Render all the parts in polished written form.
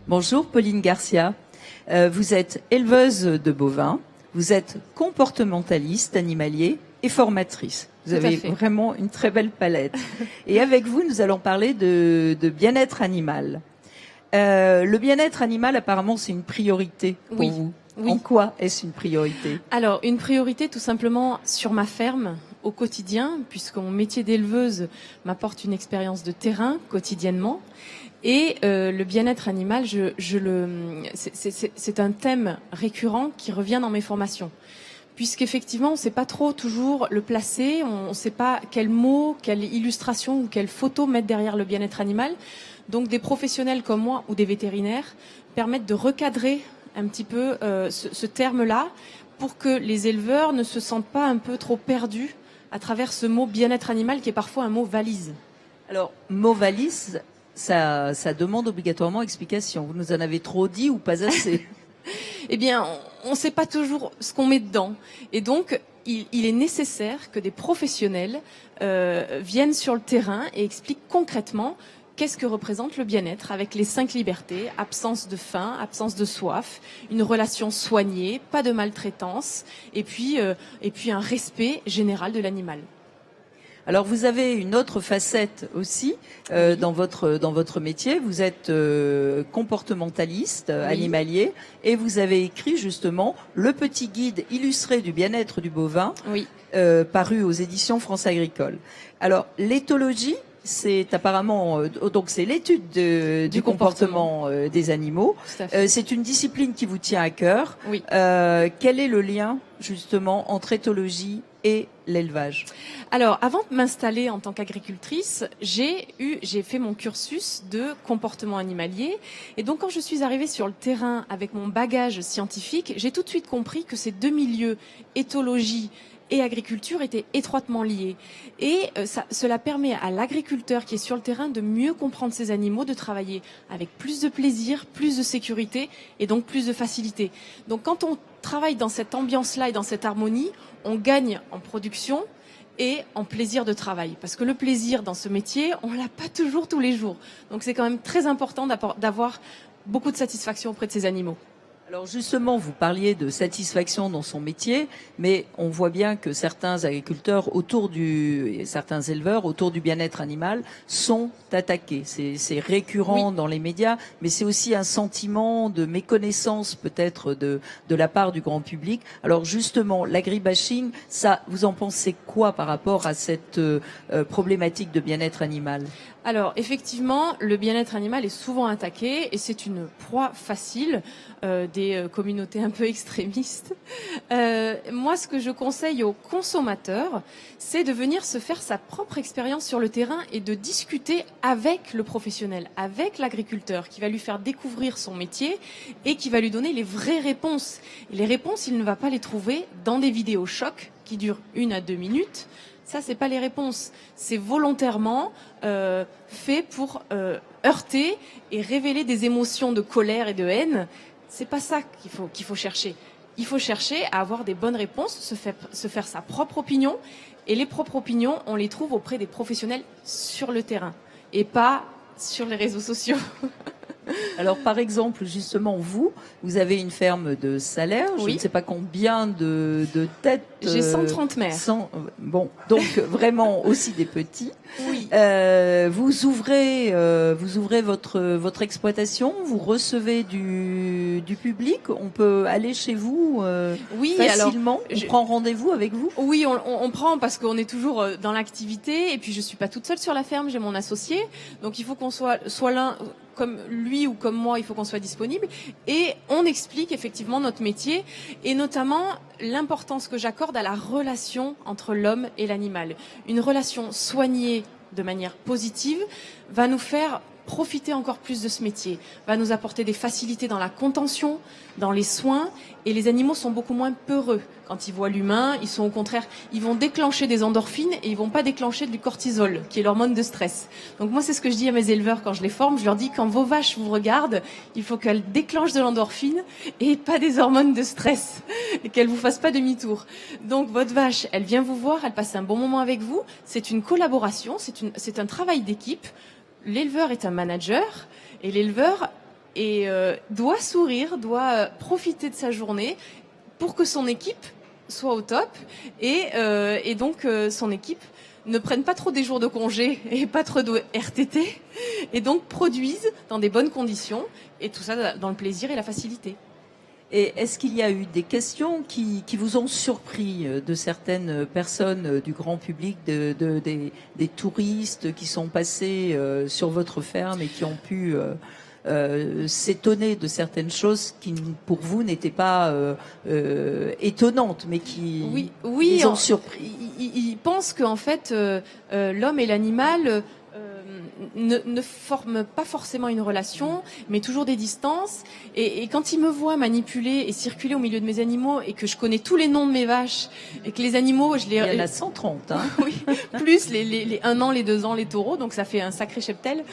Bonjour Pauline Garcia, vous êtes éleveuse de bovins, vous êtes comportementaliste animalier et formatrice. Vous avez vraiment une très belle palette. Et avec vous, nous allons parler de bien-être animal. Le bien-être animal, apparemment, c'est une priorité pour vous. Oui. En quoi est-ce une priorité? Alors, une priorité tout simplement sur ma ferme, au quotidien, puisque mon métier d'éleveuse m'apporte une expérience de terrain quotidiennement. Et le bien-être animal, c'est un thème récurrent qui revient dans mes formations. Puisqu'effectivement, on ne sait pas trop toujours le placer, on ne sait pas quel mot, quelle illustration ou quelle photo mettre derrière le bien-être animal. Donc des professionnels comme moi ou des vétérinaires permettent de recadrer un petit peu ce terme-là pour que les éleveurs ne se sentent pas un peu trop perdus à travers ce mot bien-être animal qui est parfois un mot valise. Alors, mot valise, ça demande obligatoirement explication. Vous nous en avez trop dit ou pas assez? Eh bien, on ne sait pas toujours ce qu'on met dedans. Et donc, il est nécessaire que des professionnels viennent sur le terrain et expliquent concrètement qu'est-ce que représente le bien-être avec les 5 libertés, absence de faim, absence de soif, une relation soignée, pas de maltraitance, et puis un respect général de l'animal. Alors vous avez une autre facette aussi dans votre métier. Vous êtes comportementaliste animalier et vous avez écrit justement le petit guide illustré du bien-être du bovin, paru aux éditions France Agricole. Alors l'éthologie, c'est apparemment donc c'est l'étude du comportement des animaux. C'est une discipline qui vous tient à cœur. Oui. Quel est le lien justement entre éthologie et l'élevage? Alors, avant de m'installer en tant qu'agricultrice, j'ai fait mon cursus de comportement animalier. Et donc, quand je suis arrivée sur le terrain avec mon bagage scientifique, j'ai tout de suite compris que ces deux milieux, éthologie et agriculture, étaient étroitement liés. Et cela permet à l'agriculteur qui est sur le terrain de mieux comprendre ses animaux, de travailler avec plus de plaisir, plus de sécurité et donc plus de facilité. Donc, quand on travaille dans cette ambiance-là et dans cette harmonie, on gagne en production et en plaisir de travail. Parce que le plaisir dans ce métier, on l'a pas toujours tous les jours. Donc c'est quand même très important d'avoir beaucoup de satisfaction auprès de ces animaux. Alors justement, vous parliez de satisfaction dans son métier, mais on voit bien que certains agriculteurs certains éleveurs autour du bien-être animal sont attaqués. C'est récurrent dans les médias, mais c'est aussi un sentiment de méconnaissance peut-être de la part du grand public. Alors justement, l'agribashing, ça, vous en pensez quoi par rapport à cette problématique de bien-être animal? Alors, effectivement, le bien-être animal est souvent attaqué et c'est une proie facile des communautés un peu extrémistes. Moi, ce que je conseille aux consommateurs, c'est de venir se faire sa propre expérience sur le terrain et de discuter avec le professionnel, avec l'agriculteur, qui va lui faire découvrir son métier et qui va lui donner les vraies réponses. Et les réponses, il ne va pas les trouver dans des vidéos chocs qui durent 1 à 2 minutes. Ça, c'est pas les réponses. C'est volontairement fait pour heurter et révéler des émotions de colère et de haine. C'est pas ça qu'il faut chercher. Il faut chercher à avoir des bonnes réponses, se faire sa propre opinion. Et les propres opinions, on les trouve auprès des professionnels sur le terrain et pas sur les réseaux sociaux. Alors, par exemple, justement, vous avez une ferme de Salers. Je ne sais pas combien de têtes. J'ai 130 mères. Bon, donc vraiment aussi des petits. Oui. Vous ouvrez votre exploitation. Vous recevez du public. On peut aller chez vous facilement. On prend rendez-vous avec vous. Oui, on prend parce qu'on est toujours dans l'activité. Et puis, je suis pas toute seule sur la ferme. J'ai mon associé. Donc, il faut qu'on soit l'un comme lui ou comme moi, il faut qu'on soit disponible. Et on explique effectivement notre métier et notamment l'importance que j'accorde à la relation entre l'homme et l'animal. Une relation soignée de manière positive va nous faire profiter encore plus de ce métier, va nous apporter des facilités dans la contention, dans les soins, et les animaux sont beaucoup moins peureux. Quand ils voient l'humain, ils sont au contraire, ils vont déclencher des endorphines et ils vont pas déclencher du cortisol, qui est l'hormone de stress. Donc moi, c'est ce que je dis à mes éleveurs quand je les forme, je leur dis quand vos vaches vous regardent, il faut qu'elles déclenchent de l'endorphine et pas des hormones de stress, et qu'elles vous fassent pas demi-tour. Donc votre vache, elle vient vous voir, elle passe un bon moment avec vous, c'est une collaboration, c'est un travail d'équipe. L'éleveur est un manager et l'éleveur doit sourire, doit profiter de sa journée pour que son équipe soit au top et donc son équipe ne prenne pas trop des jours de congé et pas trop de RTT et donc produisent dans des bonnes conditions et tout ça dans le plaisir et la facilité. Et est-ce qu'il y a eu des questions qui vous ont surpris de certaines personnes du grand public, des touristes qui sont passés sur votre ferme et qui ont pu s'étonner de certaines choses qui pour vous n'étaient pas étonnantes, mais qui les ont surpris? Ils pensent qu'en fait l'homme et l'animal ne forment pas forcément une relation, mais toujours des distances. Et quand ils me voient manipuler et circuler au milieu de mes animaux et que je connais tous les noms de mes vaches et que les animaux, il y en a 130, hein. Oui, plus les 1 an, les 2 ans, les taureaux, donc ça fait un sacré cheptel.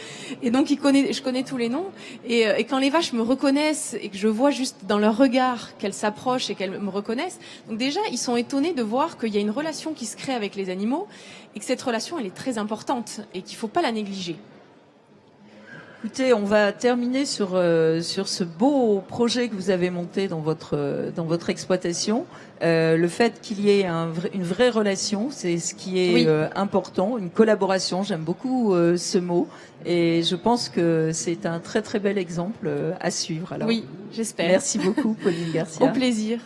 Et donc je connais tous les noms. Et quand les vaches me reconnaissent et que je vois juste dans leur regard qu'elles s'approchent et qu'elles me reconnaissent, donc déjà ils sont étonnés de voir qu'il y a une relation qui se crée avec les animaux et que cette relation elle est très importante et qu'il faut pas la négliger. Écoutez, on va terminer sur ce beau projet que vous avez monté dans votre exploitation. Le fait qu'il y ait une vraie relation, c'est ce qui est important, une collaboration. J'aime beaucoup ce mot et je pense que c'est un très très bel exemple à suivre. Alors, oui, j'espère. Merci beaucoup, Pauline Garcia. Au plaisir.